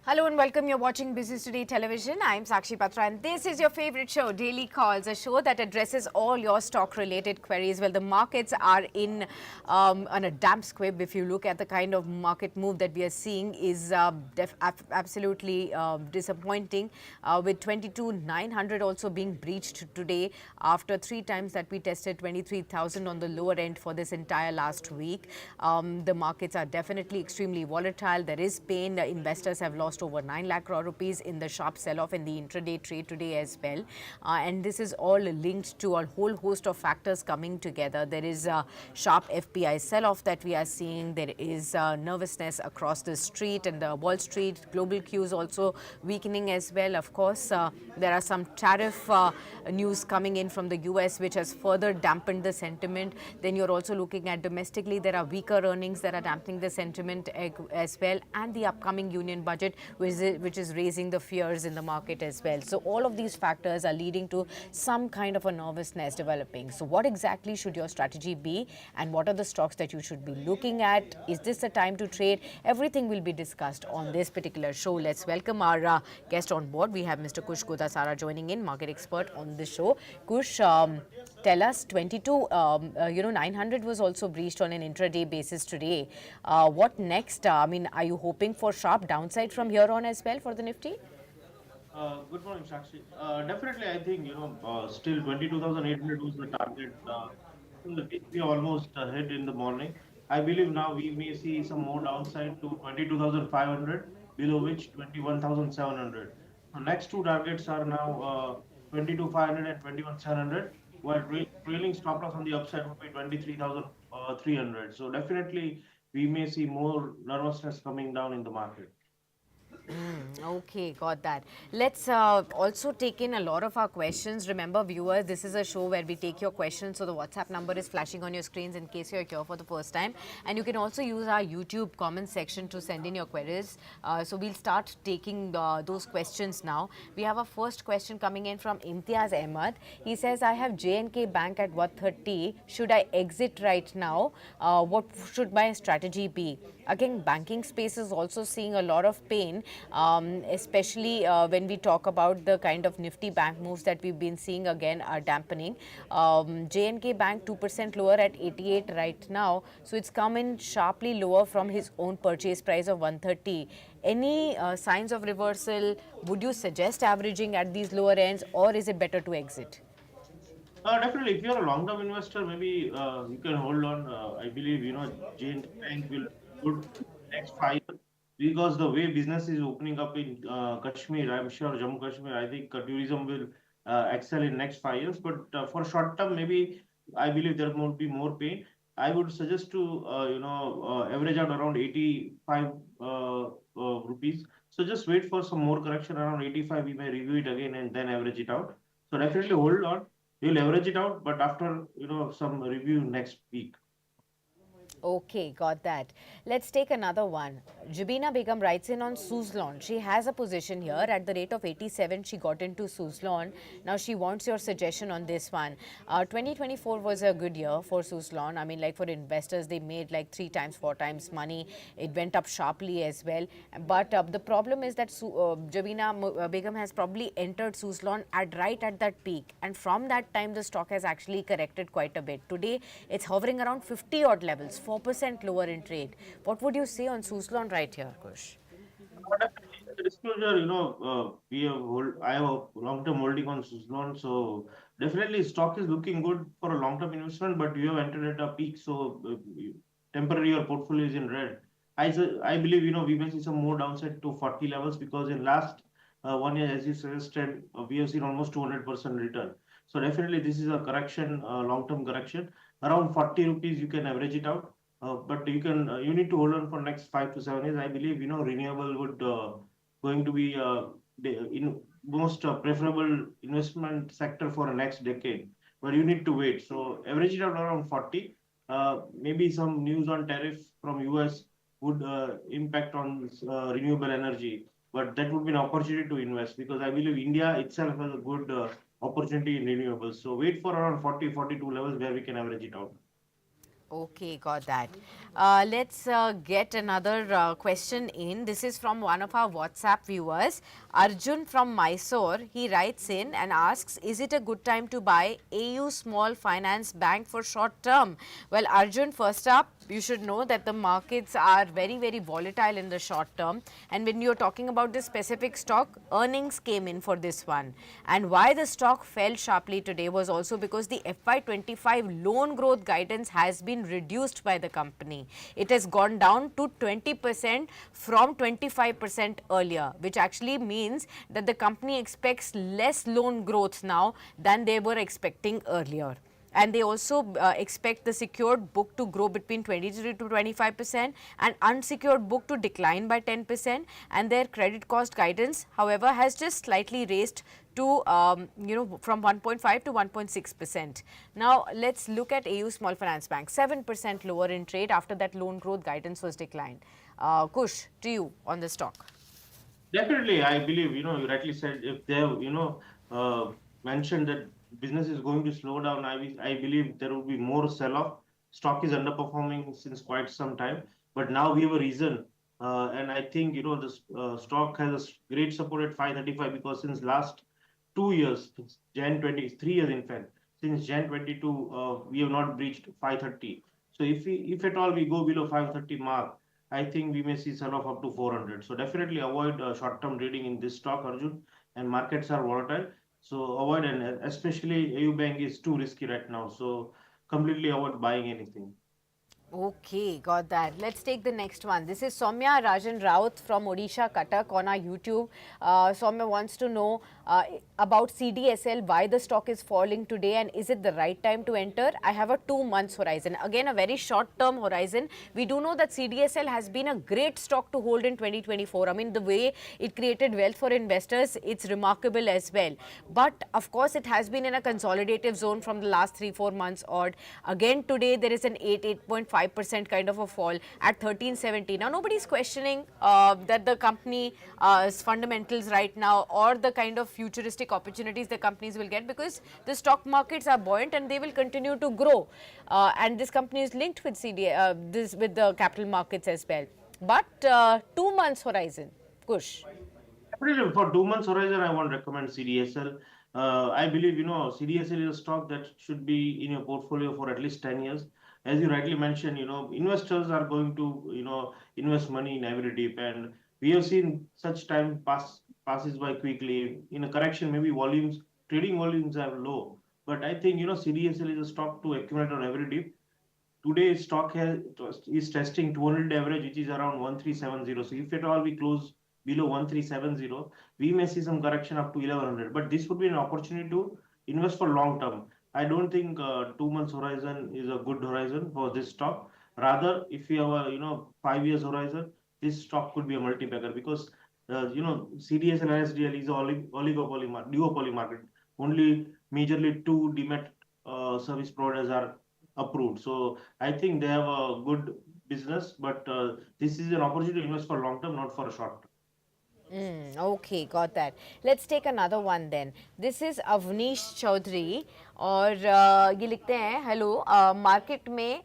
Hello and welcome. You're watching Business Today Television. I'm Sakshi Patra and this is your favorite show, Daily Calls, a show that addresses all your stock-related queries. Well, the markets are in on a damp squib. If you look at the kind of market move that we are seeing is absolutely disappointing, with 22,900 also being breached today after three times that we tested 23,000 on the lower end for this entire last week. The markets are definitely extremely volatile. There is pain. Investors have lost over 9 lakh crore rupees in the sharp sell-off in the intraday trade today as well. And this is all linked to a whole host of factors coming together. There is a sharp FPI sell-off that we are seeing. There is nervousness across the street and the Wall Street. Global cues also weakening as well. Of course, there are some tariff news coming in from the US which has further dampened the sentiment. Then you're also looking at domestically, there are weaker earnings that are dampening the sentiment as well, and the upcoming union budget which is raising the fears in the market as well. So all of these factors are leading to some kind of a nervousness developing. So what exactly should your strategy be, and what are the stocks that you should be looking at? Is this the time to trade? Everything will be discussed on this particular show. Let's welcome our guest on board. We have Mr. Kush Godasara joining in, market expert on the show. Kush, tell us, 900 was also breached on an intraday basis today. What next? I mean, are you hoping for sharp downside from here on as well for the Nifty? Good morning, Sakshi. Definitely, I think, still 22,800 was the target. We almost hit in the morning. I believe now we may see some more downside to 22,500, below which 21,700. So next two targets are now 22,500 and 21,700, while trailing stop loss on the upside would be 23,300. So definitely, we may see more nervousness coming down in the market. Okay, got that. Let's also take in a lot of our questions. Remember, viewers, this is a show where we take your questions. So the WhatsApp number is flashing on your screens in case you're here for the first time. And you can also use our YouTube comment section to send in your queries. So we'll start taking those questions now. We have a first question coming in from Imtiaz Ahmad. He says, I have J&K Bank at 130. Should I exit right now? What should my strategy be? Again, banking space is also seeing a lot of pain, especially when we talk about the kind of nifty bank moves that we've been seeing again are dampening. J&K Bank 2% lower at 88 right now, so it's come in sharply lower from his own purchase price of 130. Any signs of reversal? Would you suggest averaging at these lower ends, or is it better to exit? Definitely, if you're a long-term investor, maybe you can hold on. I believe J&K Bank will good next 5 years because the way business is opening up in Kashmir, I'm sure Jammu Kashmir, I think tourism will excel in next 5 years. But for short term, maybe I believe there will be more pain. I would suggest to average out around 85 rupees. So just wait for some more correction around 85. We may review it again and then average it out. So definitely hold on. You'll average it out, but after some review next week. Okay, got that. Let's take another one. Jabina Begum writes in on Suzlon. She has a position here at the rate of 87. She got into Suzlon. Now she wants your suggestion on this one. 2024 was a good year for Suzlon. I mean, like for investors, they made like 3 times, 4 times money. It went up sharply as well. But the problem is that Jabina Begum has probably entered Suzlon right at that peak. And from that time, the stock has actually corrected quite a bit. Today, it's hovering around 50 odd levels. 4% lower in trade. What would you say on Suzlon right here, Kush? Definitely, the disclosure, we have I have a long-term holding on Suzlon, so definitely stock is looking good for a long-term investment, but you have entered at a peak, so temporarily your portfolio is in red. I believe, we may see some more downside to 40 levels because in last 1 year, as you suggested, we have seen almost 200% return. So definitely this is a correction, long-term correction. Around 40 rupees, you can average it out. But you need to hold on for next 5 to 7 years. I believe renewable would going to be in most preferable investment sector for the next decade. But you need to wait. So average it out around 40. Maybe some news on tariff from US would impact on renewable energy. But that would be an opportunity to invest because I believe India itself has a good opportunity in renewables. So wait for around 40, 42 levels where we can average it out. Okay, got that. Let's get another question in. This is from one of our WhatsApp viewers, Arjun from Mysore. He writes in and asks, is it a good time to buy AU Small Finance Bank for short term? Well, Arjun, first up, you should know that the markets are very, very volatile in the short term. And when you're talking about this specific stock, earnings came in for this one. And why the stock fell sharply today was also because the FY25 loan growth guidance has been reduced by the company. It has gone down to 20% from 25% earlier, which actually means that the company expects less loan growth now than they were expecting earlier. And they also expect the secured book to grow between 23 to 25% and unsecured book to decline by 10%, and their credit cost guidance, however, has just slightly raised to from 1.5 to 1.6%. Now let's look at AU Small Finance Bank, 7% lower in trade after that loan growth guidance was declined. Kush, to you on the stock. Definitely, I believe, you rightly said, if they have, mentioned that business is going to slow down, I believe there will be more sell-off. Stock is underperforming since quite some time, but now we have a reason. And I think, this stock has a great support at 535 because since last 2 years, since Jan 20, 3 years in fact, since Jan 22, we have not breached 530. So if at all we go below 530 mark, I think we may see sell-off up to 400. So definitely avoid short-term trading in this stock, Arjun. And markets are volatile, so avoid, and especially AU Bank is too risky right now. So completely avoid buying anything. Okay, got that. Let's take the next one. This is Soumya Rajan Raut from Odisha, Cuttack on our YouTube. Soumya wants to know about CDSL, why the stock is falling today and is it the right time to enter? I have a 2 months horizon. Again, a very short term horizon. We do know that CDSL has been a great stock to hold in 2024. I mean, the way it created wealth for investors, it's remarkable as well. But of course, it has been in a consolidative zone from the last 3-4 months odd. Again, today there is an 8.5% kind of a fall at 1370. Now, nobody's questioning that the company's fundamentals right now or the kind of futuristic opportunities the companies will get, because the stock markets are buoyant and they will continue to grow. And this company is linked with with the capital markets as well. But 2 months horizon, Kush. Definitely for 2 months horizon, I won't recommend CDSL. I believe, CDSL is a stock that should be in your portfolio for at least 10 years. As you rightly mentioned, investors are going to, invest money in every dip, and we have seen such time passes by quickly. In a correction, maybe trading volumes are low, but I think, CDSL is a stock to accumulate on every dip. Today is testing 200 average, which is around 1370. So if at all we close below 1370, we may see some correction up to 1100. But this would be an opportunity to invest for long term. I don't think 2 months horizon is a good horizon for this stock. Rather, if you have a 5 years horizon, this stock could be a multi-bagger because CDS and ISDL is duopoly market. Only majorly two demat service providers are approved. So I think they have a good business, but this is an opportunity to invest for long term, not for a short term. Okay, got that. Let's take another one then. This is Avnish Chaudhary और ये लिखते हैं hello market में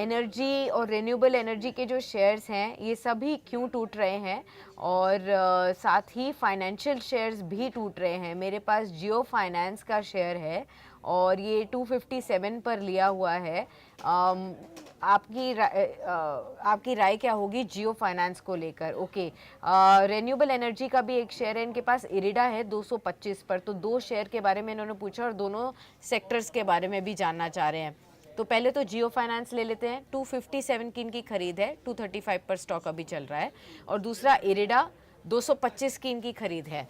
energy और renewable energy के जो shares हैं ये सभी क्यों टूट रहे हैं और साथ ही फाइनेंशियल शेयर्स भी टूट रहे हैं. मेरे पास जियो फाइनेंस का शेयर है और ये 257 पर लिया हुआ है. आपकी राय क्या होगी जियो फाइनेंस को लेकर? ओके, रिन्यूएबल एनर्जी का भी एक शेयर है इनके पास, इरिडा है 225 पर. तो दो शेयर के बारे में इन्होंने पूछा और दोनों सेक्टर्स के बारे में भी जानना चाह रहे हैं. तो पहले तो जियो फाइनेंस ले लेते हैं. 257 की इनकी खरीद है, 235 पर स्टॉक अभी चल रहा है. और दूसरा इरिडा 225 की इनकी खरीद है.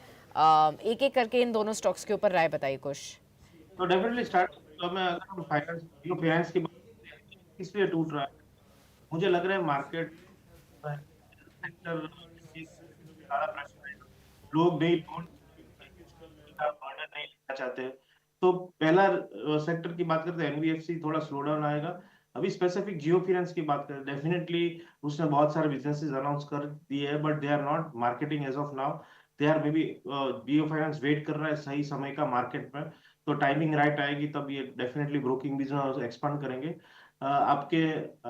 एक एक करके इन दोनों स्टॉक्स के ऊपर राय बताइए कुछ. तो डेफिनेटली स्टार्ट में अगर हम फाइनेंस की बात करें, इसलिए टूट रहा है. मुझे लग रहा है मार्केट सेक्टर ज्यादा प्रेशर है. लोग नहीं बर्डन नहीं लेना चाहते. तो पहला सेक्टर की बात करते हैं एनबीएफसी, थोड़ा स्लो डाउन आएगा. अभी स्पेसिफिक जियो फाइनेंस की बात करें, डेफिनेटली उसने बहुत सारे बिजनेसेस अनाउंस कर दिए हैं, but they are not marketing as of now. They are maybe Jio finance wait कर रहा है सही समय का मार्केट में. तो टाइमिंग राइट आएगी तब ये डेफिनेटली ब्रोकिंग बिजनेस एक्सपांड करेंगे। आपके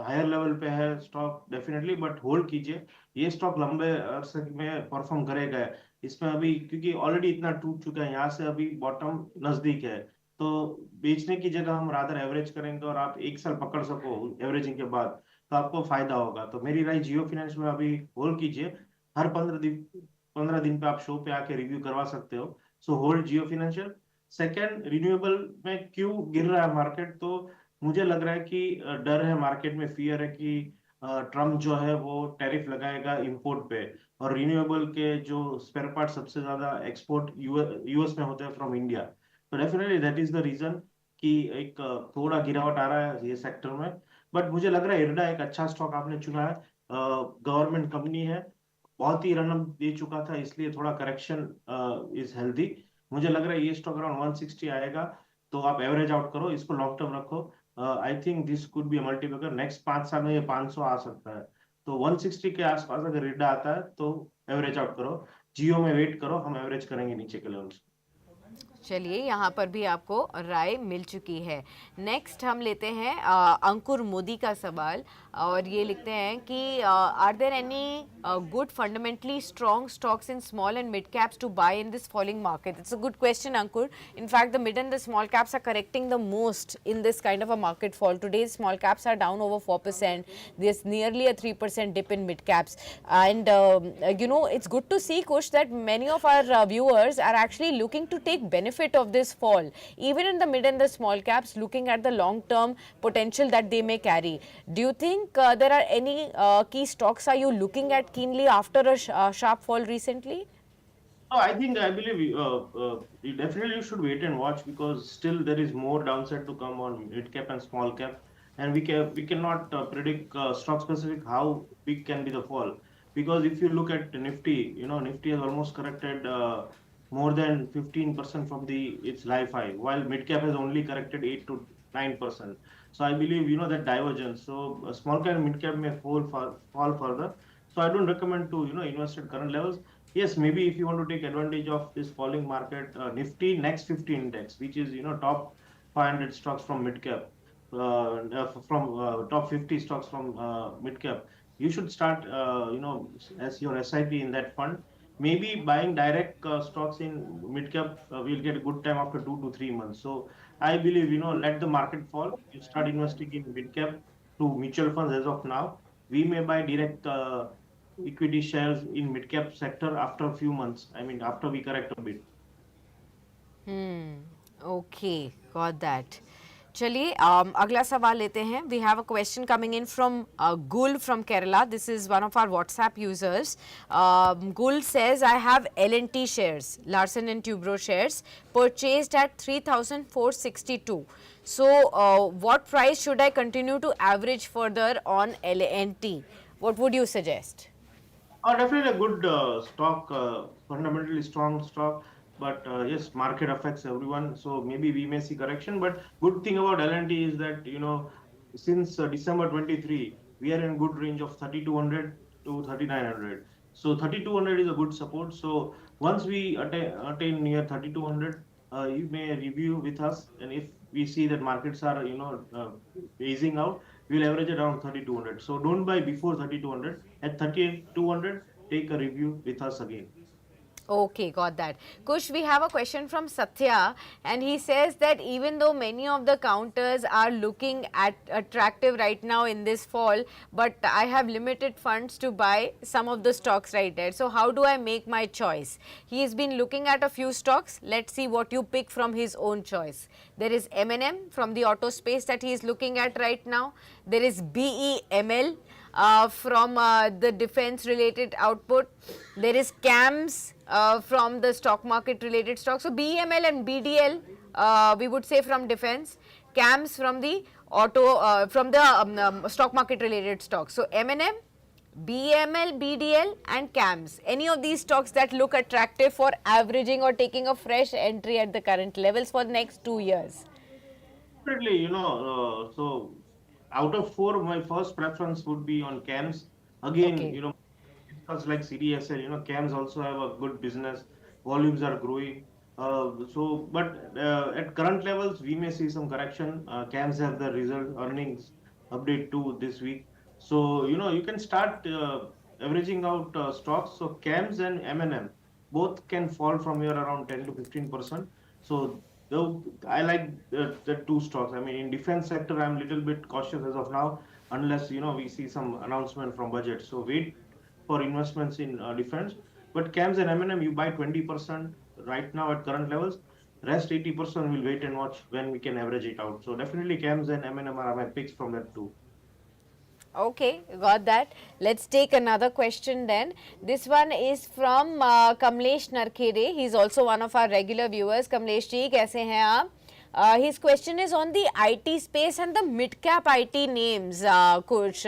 हायर लेवल पे है स्टॉक डेफिनेटली, बट होल्ड कीजिए। ये स्टॉक लंबे अरसे में परफॉर्म करेगा। इसमें अभी क्योंकि ऑलरेडी इतना टूट चुका है, यहाँ से अभी बॉटम नजदीक है, तो बेचने की जगह हम रादर एवरेज करेंगे और आप एक साल पकड़ सको एवरेजिंग के बाद, तो आपको फायदा होगा। तो मेरी राय जियो फाइनेंस में अभी होल्ड कीजिए। हर 15 दिन पे आप शो पे आके रिव्यू करवा सकते हो। सो होल्ड जियो फाइनेंशियल। सेकंड, रिन्यूएबल में क्यों गिर रहा है मार्केट? तो मुझे लग रहा है कि डर है मार्केट में, फियर है कि ट्रम्प जो है वो टैरिफ लगाएगा इंपोर्ट पे, और रिन्यूएबल के जो स्पेयर पार्ट सबसे ज्यादा एक्सपोर्ट यूएस में होते हैं फ्रॉम इंडिया। तो definitely that is the reason कि एक थोड़ा गिरावट आ रहा है ये सेक्टर में। बट मुझे लग रहा है इरडा एक अच्छा स्टॉक आपने चुना है। गवर्नमेंट कंपनी है, बहुत ही रन दे चुका था, इसलिए थोड़ा करेक्शन इज हेल्दी। मुझे लग रहा है ये स्टॉक अराउंड 160 आएगा, तो आप एवरेज आउट करो, इसको लॉन्ग टर्म रखो। I think this could be multiple, next 5 साल में ये 500 आ सकता है। तो 160 के आसपास अगर रिडा आता है तो एवरेज आउट करो। जियो में वेट करो, हम एवरेज करेंगे नीचे के लेवल्स। चलिए, यहाँ पर भी आपको राय मिल चुकी है। नेक्स्ट हम लेते हैं अंकुर मोदी का सवाल, और ये लिखते हैं कि are there any good fundamentally strong stocks in small and mid caps to buy in this falling market? It's a good question, Ankur. In fact, the mid and the small caps are correcting the most in this kind of a market fall. Today's small caps are down over 4%. There's nearly a 3% dip in mid caps. And it's good to see, Kush, that many of our viewers are actually looking to take benefit of this fall, even in the mid and the small caps, looking at the long term potential that they may carry. Do you think there are any key stocks are you looking at keenly after a sharp fall recently? Oh, I believe you definitely should wait and watch, because still there is more downside to come on mid cap and small cap, and we cannot predict stock specific how big can be the fall. Because if you look at Nifty, Nifty has almost corrected more than 15% from the its life high, while mid cap has only corrected 8 to 9%. So I believe that divergence. So small cap and mid cap may fall further. So I don't recommend to invest at current levels. Yes, maybe if you want to take advantage of this falling market, Nifty next 50 index, which is top 500 stocks from mid cap, from top 50 stocks from mid cap, you should start as your SIP in that fund. Maybe buying direct stocks in mid cap will get a good time after 2 to 3 months. So I believe let the market fall. You start investing in mid cap to mutual funds as of now. We may buy direct equity shares in mid cap sector after a few months. I mean, after we correct a bit. Okay, got that. चलिए, अगला सवाल लेते हैं. We have a question coming in from Gul from Kerala. This is one of our WhatsApp users. Gul says, I have L&T shares, Larsen and Toubro shares, purchased at 3,462. So, what price should I continue to average further on L&T? What would you suggest? Definitely a good stock, fundamentally strong stock. But yes, market affects everyone, so maybe we may see correction. But good thing about L&T is that since December 23, we are in good range of 3,200 to 3,900. So 3,200 is a good support. So once we attain near 3,200, you may review with us, and if we see that markets are phasing out, we'll average around 3,200. So don't buy before 3,200. At 3,200, take a review with us again. Okay, got that. Kush, we have a question from Satya, and he says that even though many of the counters are looking at attractive right now in this fall, but I have limited funds to buy some of the stocks right there. So how do I make my choice? He has been looking at a few stocks. Let's see what you pick from his own choice. There is M&M from the auto space that he is looking at right now. There is BEML from the defense related output. There is CAMS from the stock market related stocks. So BEML and BDL, we would say from defense, CAMS from the from the stock market related stocks. So M&M, BML, BDL and CAMS. Any of these stocks that look attractive for averaging or taking a fresh entry at the current levels for the next 2 years? Definitely, so out of four, my first preference would be on CAMS. Again, Okay. discuss like CDSL, CAMS also have a good business. Volumes are growing. But at current levels, we may see some correction. CAMS have the result earnings update too this week. So, you can start averaging out stocks. So, CAMS and M&M both can fall from here around 10 to 15%. So, though I like the two stocks. I mean, in defense sector, I'm a little bit cautious as of now, unless, we see some announcement from budget. So, wait for investments in defense. But CAMS and M&M, you buy 20% right now at current levels. Rest 80% will wait and watch when we can average it out. So definitely CAMS and M&M are my picks from that too. Okay, got that. Let's take another question then. This one is from Kamlesh Narkhere. He's also one of our regular viewers. Kamlesh ji, kaise hain aap? His question is on the IT space and the mid-cap IT names, Coach.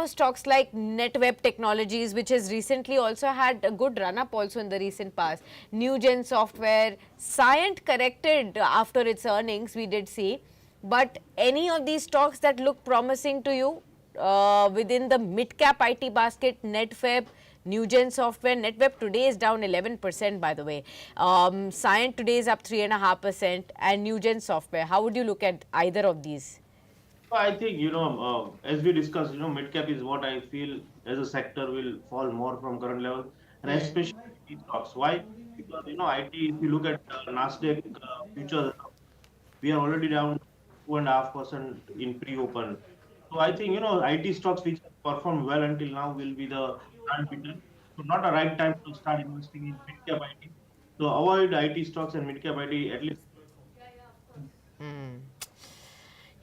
Stocks like NetWeb Technologies, which has recently also had a good run-up also in the recent past. Newgen Software, Cyient corrected after its earnings, we did see. But any of these stocks that look promising to you within the mid-cap IT basket, NetWeb, Newgen Software, NetWeb today is down 11% by the way. Cyient today is up 3.5% and Newgen Software. How would you look at either of these? So I think, as we discussed, mid cap is what I feel as a sector will fall more from current levels, and especially IT stocks. Why? Because, IT, if you look at Nasdaq futures, we are already down 2.5% in pre-open. So I think, IT stocks which have performed well until now will be the brand winner. So not a right time to start investing in mid-cap IT. So avoid IT stocks and mid-cap IT at least.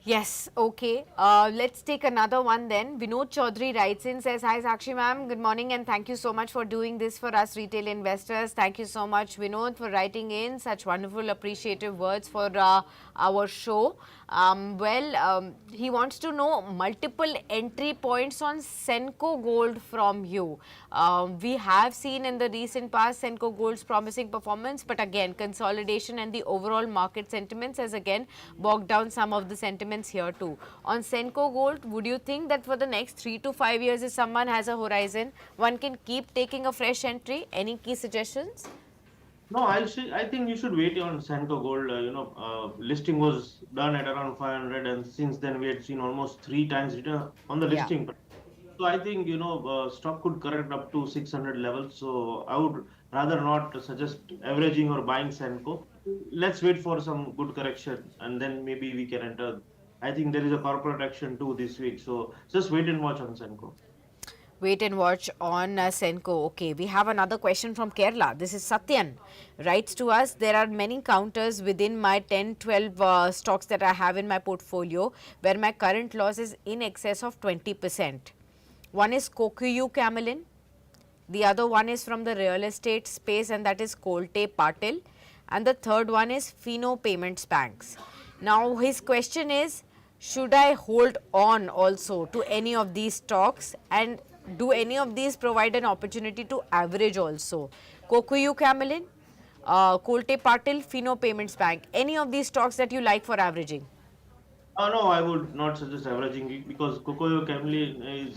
Yes, okay. Let's take another one then. Vinod Chaudhary writes in, says, Hi Sakshi ma'am, good morning and thank you so much for doing this for us retail investors. Thank you so much, Vinod, for writing in such wonderful, appreciative words for our show. He wants to know multiple entry points on Senco Gold from you. We have seen in the recent past Senco Gold's promising performance, but again, consolidation and the overall market sentiments has again bogged down some of the sentiments here too. On Senco Gold, would you think that for the next 3 to 5 years, if someone has a horizon, one can keep taking a fresh entry? Any key suggestions? No, I think you should wait on Senco Gold. Listing was done at around 500, and since then we had seen almost three times return on the Yeah. listing. So I think, stock could correct up to 600 levels. So I would rather not suggest averaging or buying Senco. Let's wait for some good correction and then maybe we can enter. I think there is a corporate action too this week. So just wait and watch on Senco. Wait and watch on Senco. Okay, we have another question from Kerala. This is Satyan. Writes to us, there are many counters within my 10, 12 stocks that I have in my portfolio where my current loss is in excess of 20%. One is Kokuyu Camelin. The other one is from the real estate space and that is Kolte Patil. And the third one is Fino Payments Banks. Now his question is, should I hold on also to any of these stocks and do any of these provide an opportunity to average also? Kokuyu Camelin, Kolte Patil, Fino Payments Bank. Any of these stocks that you like for averaging? No, I would not suggest averaging it because Cocoa Camely is,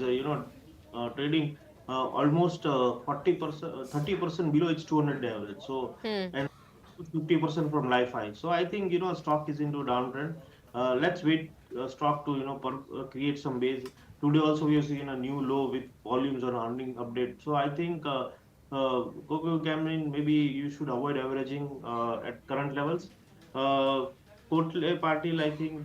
trading almost 40%, 30% below its 200-day average. So, and 50% from life high. So, I think, stock is into downtrend. Let's wait stock to, create some base. Today also we have seen a new low with volumes on earning update. So, I think Cocoa Camry, maybe you should avoid averaging at current levels. Kotle Patil, I think,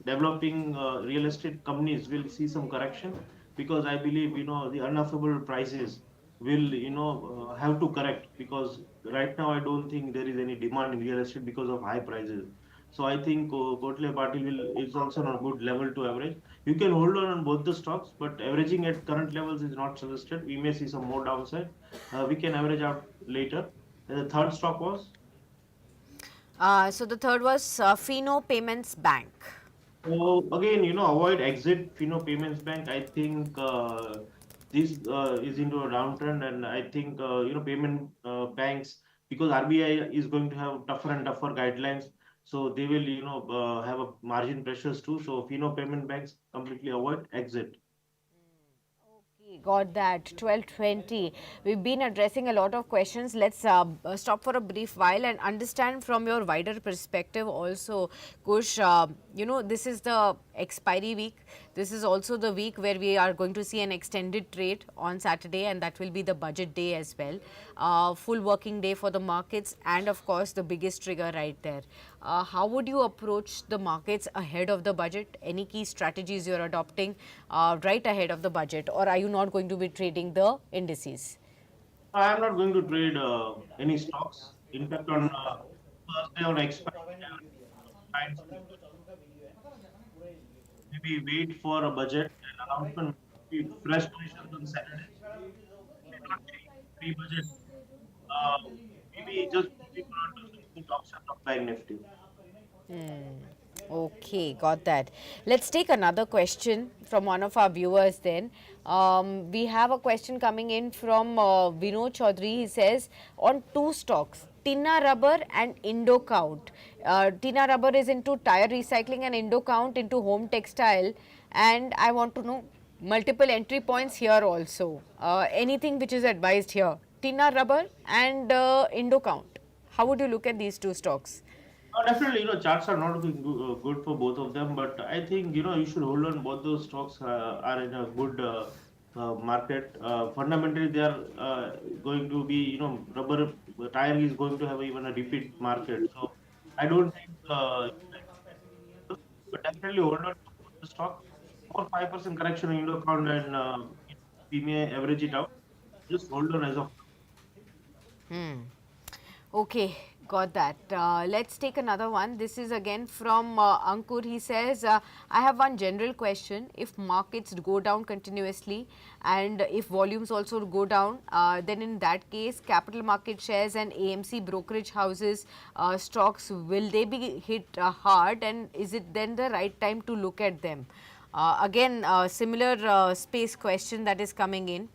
developing real estate companies will see some correction because I believe, the unaffordable prices will, have to correct because right now I don't think there is any demand in real estate because of high prices. So I think Kotle Patil is also on a good level to average. You can hold on both the stocks, but averaging at current levels is not suggested. We may see some more downside. We can average out later. And the third stock was. So the third was Fino Payments Bank. So again, avoid exit Fino Payments Bank. I think this is into a downtrend, and I think payment banks because RBI is going to have tougher and tougher guidelines, so they will have a margin pressures too. So Fino Payment Banks completely avoid exit. Got that. 12:20. We've been addressing a lot of questions. Let's stop for a brief while and understand from your wider perspective also, Kush. This is the expiry week. This is also the week where we are going to see an extended trade on Saturday, and that will be the budget day as well. Full working day for the markets, and of course, the biggest trigger right there. How would you approach the markets ahead of the budget? Any key strategies you're adopting right ahead of the budget, or are you not going to be trading the indices? I am not going to trade any stocks. In fact, on Thursday on expiry, I will try to maybe wait for a budget and announcement, maybe fresh positions on Saturday. May not take pre-budget. Uh, Maybe just moving on to some good options of Bank Nifty. Okay, got that. Let's take another question from one of our viewers then. We have a question coming in from Vinod Chaudhary. He says, on two stocks, Tina Rubber and Indo Count. Tina Rubber is into tire recycling and Indo Count into home textile. And I want to know multiple entry points here also. Anything which is advised here. Tina Rubber and Indo Count. How would you look at these two stocks? Definitely, charts are not looking good for both of them, but I think, you should hold on. Both those stocks are in a good market. Fundamentally, they are going to be, rubber tire is going to have even a repeat market. So I don't think, but definitely hold on to both the stock. 4-5% correction in Indo count and we may average it out. Just hold on as of Okay, got that. Let's take another one. This is again from Ankur. He says, I have one general question. If markets go down continuously and if volumes also go down, then in that case, capital market shares and AMC brokerage houses stocks, will they be hit hard, and is it then the right time to look at them? Again, similar space question that is coming in.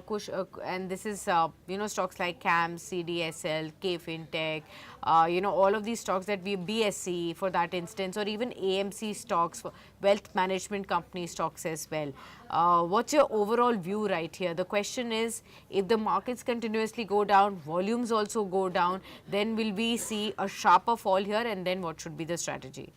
Kush, and this is stocks like CAM, CDSL, K Fintech, all of these stocks that we BSC for that instance, or even AMC stocks, for wealth management company stocks as well. What's your overall view right here? The question is, if the markets continuously go down, volumes also go down, then will we see a sharper fall here, and then what should be the strategy?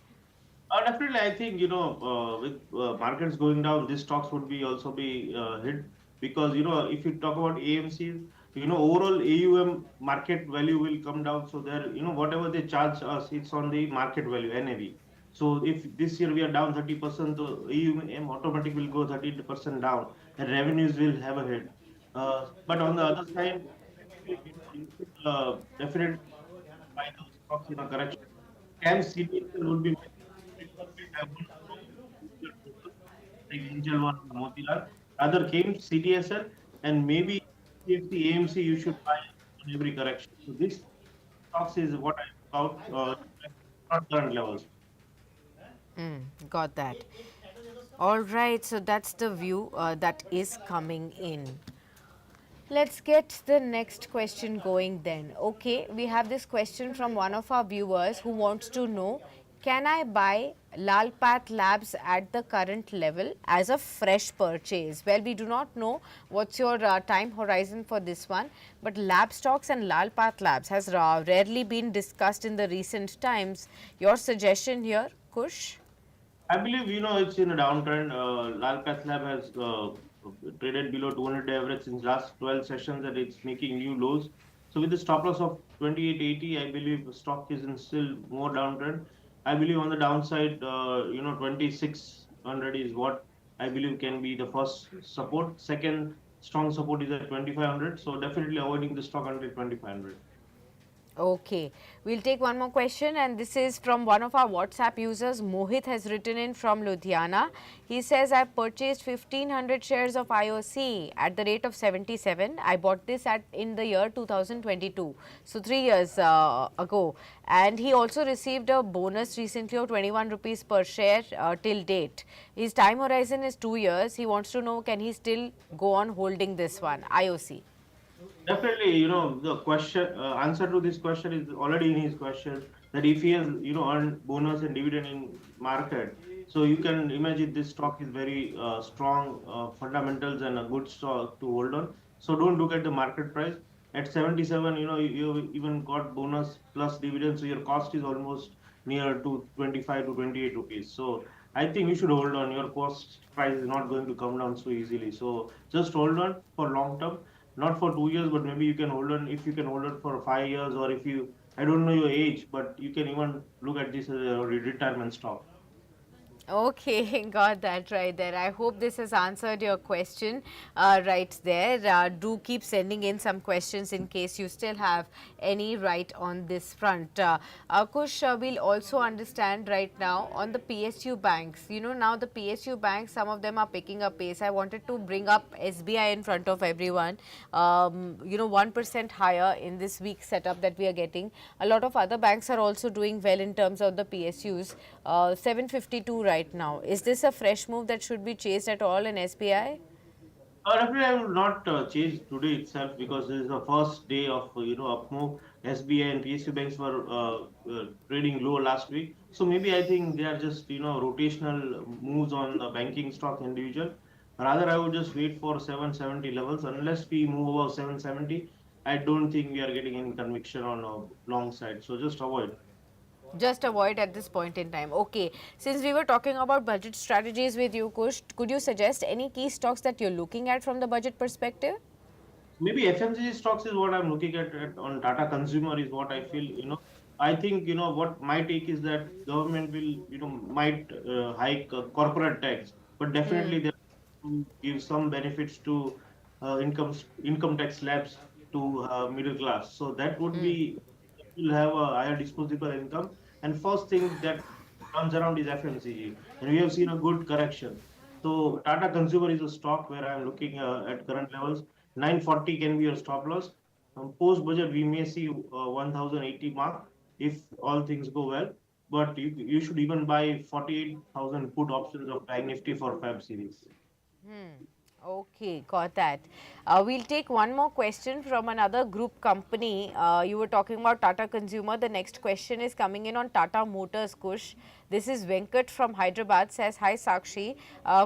Definitely, I think with markets going down, these stocks would be also be hit because if you talk about AMCs, overall AUM market value will come down. So there, whatever they charge us, it's on the market value (NAV). So if this year we are down 30%, the AUM automatically will go 30% down, and revenues will have a hit. But on the other side, you should definitely buy those stocks in a correction. Can CDSL would be my favorite because we have one strong individual focus, like Angel One or Motilal. Rather came CDSL and maybe CFC AMC you should buy on every correction. So this stocks is what I look out not current levels. Got that. All right, so that's the view that is coming in. Let's get the next question going then. Okay, we have this question from one of our viewers who wants to know, can I buy Paath Labs at the current level as a fresh purchase? Well, we do not know what's your time horizon for this one, but lab stocks and Paath Labs has rarely been discussed in the recent times. Your suggestion here, Kush? I believe it's in a downtrend. Lal Path Lab has traded below 200-day average since last 12 sessions, and it's making new lows. So with the stop loss of 2880, I believe the stock is in still more downtrend. I believe on the downside, 2600 is what I believe can be the first support. Second strong support is at 2500. So definitely avoiding the stock under 2500. Okay, we'll take one more question, and this is from one of our WhatsApp users. Mohit has written in from Ludhiana. He says, I purchased 1500 shares of IOC at the rate of 77. I bought this in the year 2022, so 3 years ago. And he also received a bonus recently of 21 rupees per share till date. His time horizon is 2 years. He wants to know, can he still go on holding this one, IOC? Definitely, the question answer to this question is already in his question that if he has, earned bonus and dividend in market, So you can imagine this stock is very strong fundamentals and a good stock to hold on. So don't look at the market price. At 77, you even got bonus plus dividends, so your cost is almost near to 25 to 28 rupees. So I think you should hold on. Your cost price is not going to come down so easily. So just hold on for long term, not for 2 years, but maybe you can hold on if you can hold on for 5 years, or if you, I don't know your age, but you can even look at this as a retirement stock. Okay, got that right there. I hope this has answered your question right there. Do keep sending in some questions in case you still have any right on this front. Kush, we'll also understand right now on the PSU banks. You know, now the PSU banks, some of them are picking up pace. I wanted to bring up SBI in front of everyone. 1% higher in this week's setup that we are getting. A lot of other banks are also doing well in terms of the PSUs. 752 right now. Is this a fresh move that should be chased at all in SBI? Definitely, I will not change today itself, because this is the first day of up move. SBI and PSU banks were trading low last week, so maybe I think they are just rotational moves on the banking stock individual. Rather, I would just wait for 770 levels. Unless we move above 770, I don't think we are getting any conviction on a long side. So just avoid. Just avoid at this point in time. Okay. Since we were talking about budget strategies with you, Kush, could you suggest any key stocks that you're looking at from the budget perspective? Maybe FMCG stocks is what I'm looking at on Tata Consumer is what I feel. I think what my take is that government will might hike corporate tax, but definitely they to give some benefits to income tax slabs to middle class. So that would be, will have a higher disposable income. And first thing that comes around is FMCG, and we have seen a good correction. So Tata Consumer is a stock where I'm looking at current levels. 940 can be your stop loss. Post budget, we may see 1080 mark if all things go well. But you should even buy 48,000 put options of Bank Nifty for Fab series. Okay, got that. We'll take one more question from another group company. You were talking about Tata Consumer. The next question is coming in on Tata Motors, Kush. This is Venkat from Hyderabad, says, Hi Sakshi,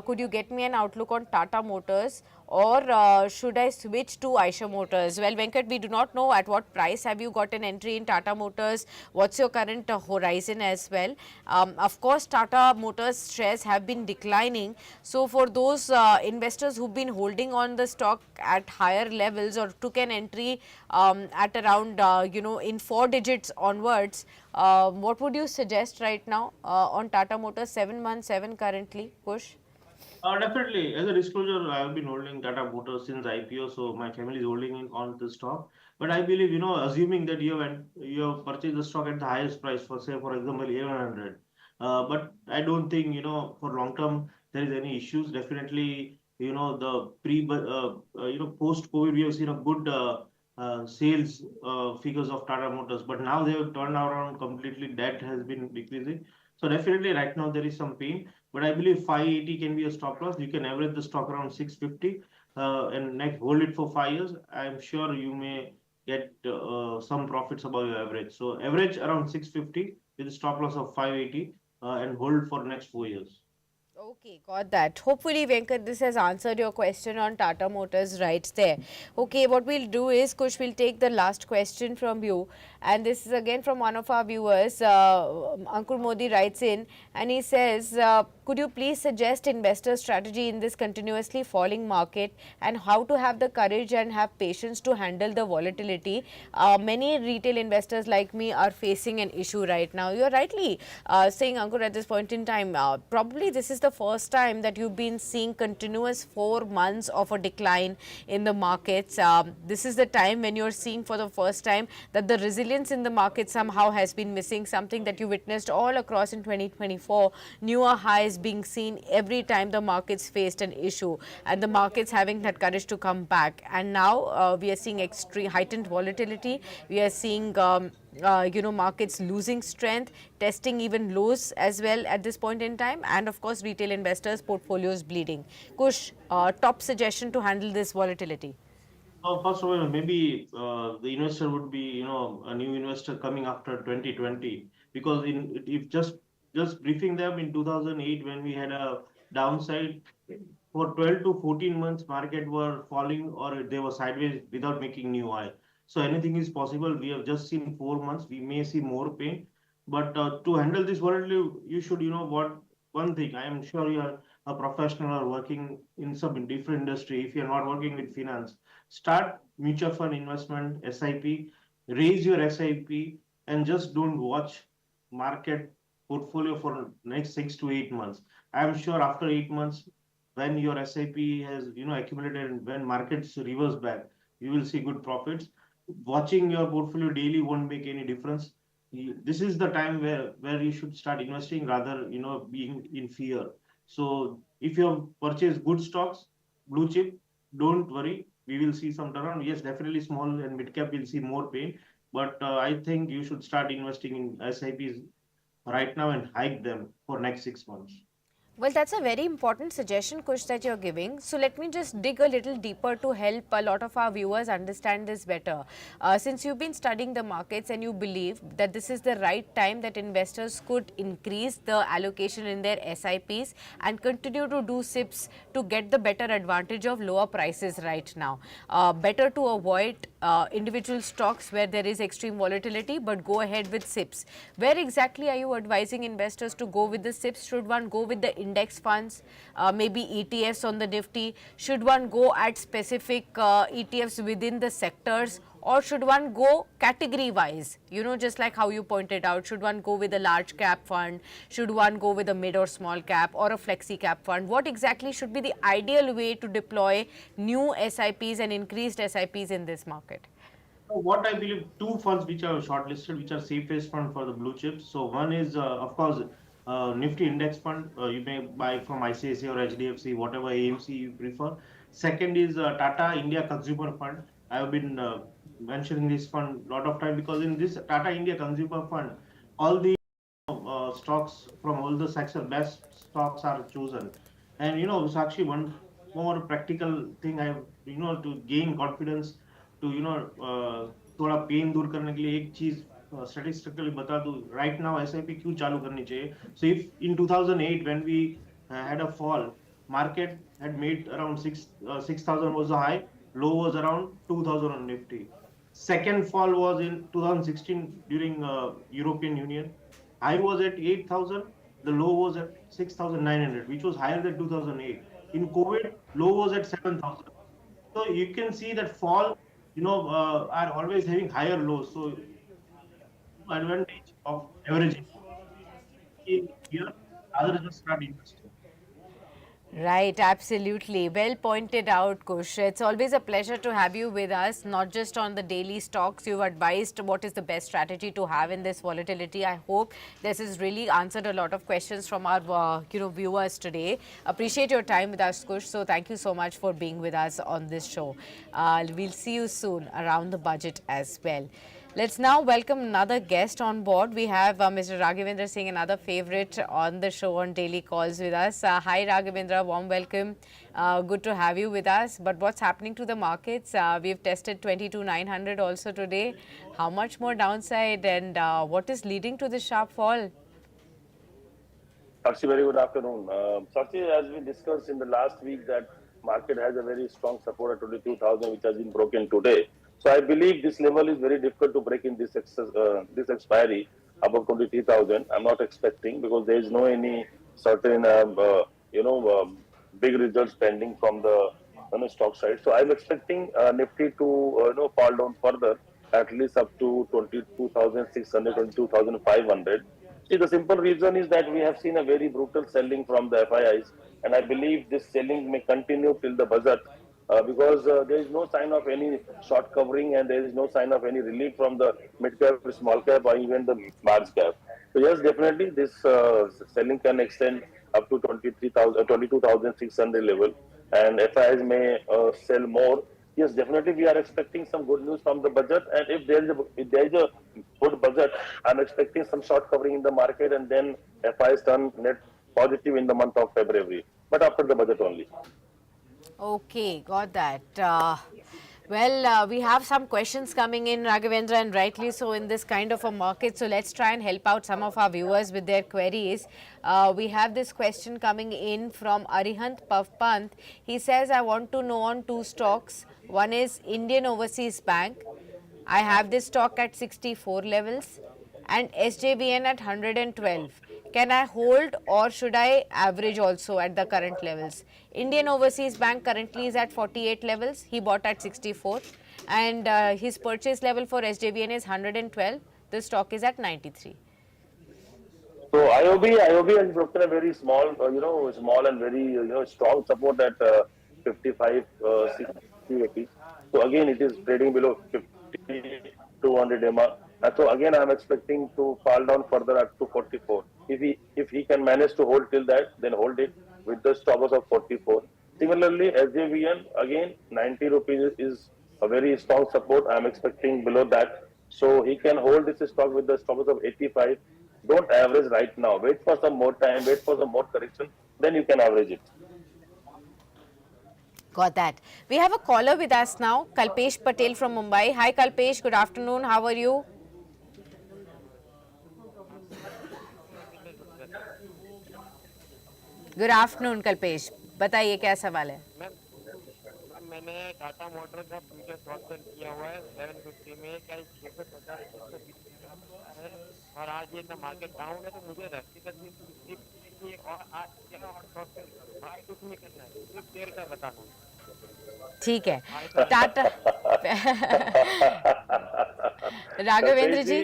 could you get me an outlook on Tata Motors, or should I switch to Aisha Motors? Well, Venkat, we do not know at what price have you got an entry in Tata Motors. What's your current horizon as well? Of course, Tata Motors shares have been declining. So for those investors who've been holding on the stock at higher levels or took an entry at around, in 4 digits onwards, what would you suggest right now on Tata Motors 717 currently, Kush? Definitely. As a disclosure, I have been holding Tata Motors since IPO, so my family is holding in on the stock. But I believe, assuming that you have purchased the stock at the highest price, for say, for example, 1100. But I don't think, for long term there is any issues. Definitely, the post COVID, we have seen a good sales figures of Tata Motors, but now they have turned around completely. Debt has been decreasing. So definitely, right now there is some pain, but I believe 580 can be a stop loss. You can average the stock around 650 and next hold it for 5 years. I'm sure you may get some profits above your average. So average around 650 with a stop loss of 580 and hold for the next 4 years. Okay, got that. Hopefully, Venkat, this has answered your question on Tata Motors right there. Okay, what we'll do is, Kush, we'll take the last question from you. And this is again from one of our viewers. Ankur Modi writes in and he says, could you please suggest investor strategy in this continuously falling market, and how to have the courage and have patience to handle the volatility? Many retail investors like me are facing an issue right now. You're rightly saying, Ankur, at this point in time, probably this is the first time that you've been seeing continuous 4 months of a decline in the markets. This is the time when you're seeing for the first time that the resilience in the market somehow has been missing, something that you witnessed all across in 2024. Newer highs being seen every time the markets faced an issue, and the markets having that courage to come back. And now we are seeing extreme heightened volatility. We are seeing markets losing strength, testing even lows as well at this point in time, and of course retail investors portfolios bleeding. Kush, top suggestion to handle this volatility? First of all, maybe the investor would be, a new investor coming after 2020, because if just just briefing them in 2008 when we had a downside for 12 to 14 months, market were falling or they were sideways without making new high. So anything is possible. We have just seen 4 months. We may see more pain, but to handle this volatility, you should, what one thing. I am sure you are a professional or working in some different industry. If you are not working with finance, start mutual fund investment, SIP, raise your SIP, and just don't watch market portfolio for next 6 to 8 months. I am sure after 8 months, when your SIP has accumulated and when markets reverse back, you will see good profits. Watching your portfolio daily won't make any difference. This is the time where you should start investing rather being in fear. So if you have purchased good stocks, blue chip, don't worry. We will see some turnaround. Yes, definitely small and mid cap will see more pain, but I think you should start investing in SIPs right now and hike them for next 6 months. Well, that's a very important suggestion, Kush, that you're giving. So let me just dig a little deeper to help a lot of our viewers understand this better. Since you've been studying the markets and you believe that this is the right time that investors could increase the allocation in their SIPs and continue to do SIPs to get the better advantage of lower prices right now. Better to avoid individual stocks where there is extreme volatility, but go ahead with SIPs. Where exactly are you advising investors to go with the SIPs? Should one go with the index funds, maybe ETFs on the Nifty? Should one go at specific ETFs within the sectors? Or should one go category wise? Just like how you pointed out, should one go with a large cap fund? Should one go with a mid or small cap or a flexi cap fund? What exactly should be the ideal way to deploy new SIPs and increased SIPs in this market? What I believe, two funds which are shortlisted, which are safest fund for the blue chips. So one is, of course, Nifty Index Fund. You may buy from ICICI or HDFC, whatever AMC you prefer. Second is Tata India Consumer Fund. I have been mentioning this fund a lot of time because in this Tata India Consumer Fund, all the stocks from all the sector best stocks are chosen. And Sakshi, one more practical thing I have, to gain confidence, to थोड़ा pen दूर करने के लिए एक चीज statistically बता दूं, right now SIP क्यों चालू करनी चाहिए. So if in 2008 when we had a fall, market had made around 6,000 was the high, low was around 2,000 on Nifty. Second fall was in 2016 during European Union. High was at 8,000, the low was at 6,900, which was higher than 2008. In COVID, low was at 7,000. So you can see that fall, are always having higher lows. So advantage of averaging in here, rather than start investing. Right, absolutely. Well pointed out, Kush. It's always a pleasure to have you with us, not just on the daily stocks. You've advised what is the best strategy to have in this volatility. I hope this has really answered a lot of questions from our viewers today. Appreciate your time with us, Kush. So thank you so much for being with us on this show. We'll see you soon around the budget as well. Let's now welcome another guest on board. We have Mr. Raghavendra Singh, another favorite on the show on Daily Calls with us. Hi Raghavendra, warm welcome. Good to have you with us. But what's happening to the markets? We've tested 22,900 also today. How much more downside and what is leading to this sharp fall? Sakshi, very good afternoon. Sakshi, as we discussed in the last week, that market has a very strong support at 22,000, which has been broken today. So I believe this level is very difficult to break in this expiry above 23,000. I'm not expecting because there is no any certain big results pending from the stock side. So I'm expecting Nifty to fall down further, at least up to 22,600, 22,500. See, the simple reason is that we have seen a very brutal selling from the FIIs, and I believe this selling may continue till the budget because there is no sign of any short covering and there is no sign of any relief from the mid cap, small cap, or even the large cap. So yes, definitely this selling can extend up to 23,000, 22,600 level, and FIIs may sell more. Yes, definitely we are expecting some good news from the budget, and if there is a good budget, I'm expecting some short covering in the market, and then FIs turn net positive in the month of February, but after the budget only. Okay, got that. Well, we have some questions coming in, Raghavendra, and rightly so in this kind of a market. So let's try and help out some of our viewers with their queries. We have this question coming in from Arihant Pavpant. He says, I want to know on two stocks. One is Indian Overseas Bank. I have this stock at 64 levels and SJVN at 112. Can I hold or should I average also at the current levels? Indian Overseas Bank currently is at 48 levels. He bought at 64 and his purchase level for SJVN is 112. The stock is at 93. So IOB has broken a very small, small and very, strong support at 55, 60 rupees. So again, it is trading below 50, 200 MA. And so again, I'm expecting to fall down further up to 44. If he can manage to hold till that, then hold it with the stop loss of 44. Similarly, SJVN again 90 rupees is a very strong support. I'm expecting below that. So he can hold this stock with the stop loss of 85. Don't average right now. Wait for some more time. Wait for some more correction. Then you can average it. Got that. We have a caller with us now, Kalpesh Patel from Mumbai. Hi Kalpesh, good afternoon. How are you? Good afternoon Kalpesh, बताइए क्या सवाल है? Ma'am मैंने Tata motor का future short cell किया हुआ है 750 में, क्या 650 है और आज ये मार्केट डाउन है तो मुझे व्यक्तिगत और आज क्या और शॉर्ट सेल भाई कुछ नहीं करना है, सिर्फ देर का बता दो। ठीक है टाटा राघवेंद्र जी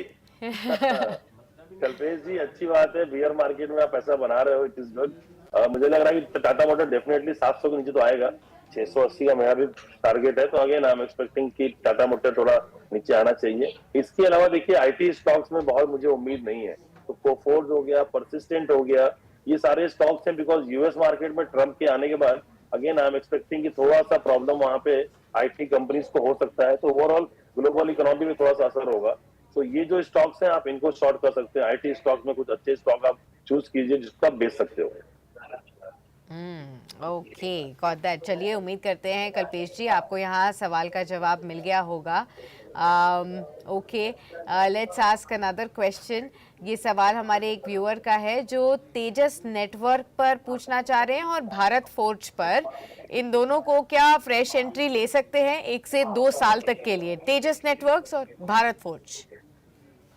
कल्पेश जी अच्छी बात है, बियर मार्केट में आप पैसा बना रहे हो, इट इज गुड। मुझे लग रहा है कि टाटा मोटर डेफिनेटली 700 के नीचे तो आएगा। 680 का मेरा भी टारगेट है, तो अगेन आई एम एक्सपेक्टिंग कि टाटा मोटर थोड़ा नीचे आना चाहिए। इसके अलावा देखिए आईटी स्टॉक्स में बहुत मुझे उम्मीद नहीं है, तो कोफोर्ज हो गया, परसिस्टेंट हो गया, ये सारे स्टॉक्स हैं बिकॉज यूएस मार्केट में ट्रम्प के आने के बाद अगेन आई एम एक्सपेक्टिंग कि थोड़ा सा प्रॉब्लम वहां पे आईटी कंपनीज को हो सकता है, तो ओवरऑल ग्लोबल इकोनॉमी में थोड़ा सा असर होगा। तो ये जो स्टॉक्स हैं आप इनको शॉर्ट कर सकते हैं। आईटी स्टॉक्स में कुछ अच्छे स्टॉक आप चूज कीजिए जिसको आप बेच सकते हो। Okay got that. चलिए उम्मीद करते हैं कल्पेश जी आपको यहाँ सवाल का जवाब मिल गया होगा। Okay let's ask another question. ये सवाल हमारे एक व्यूअर का है जो तेजस नेटवर्क पर पूछना चाह रहे हैं और भारत फोर्ज पर, इन दोनों को क्या फ्रेश एंट्री ले सकते हैं 1 से 2 साल तक के लिए, तेजस नेटवर्क्स और भारत फोर्ज?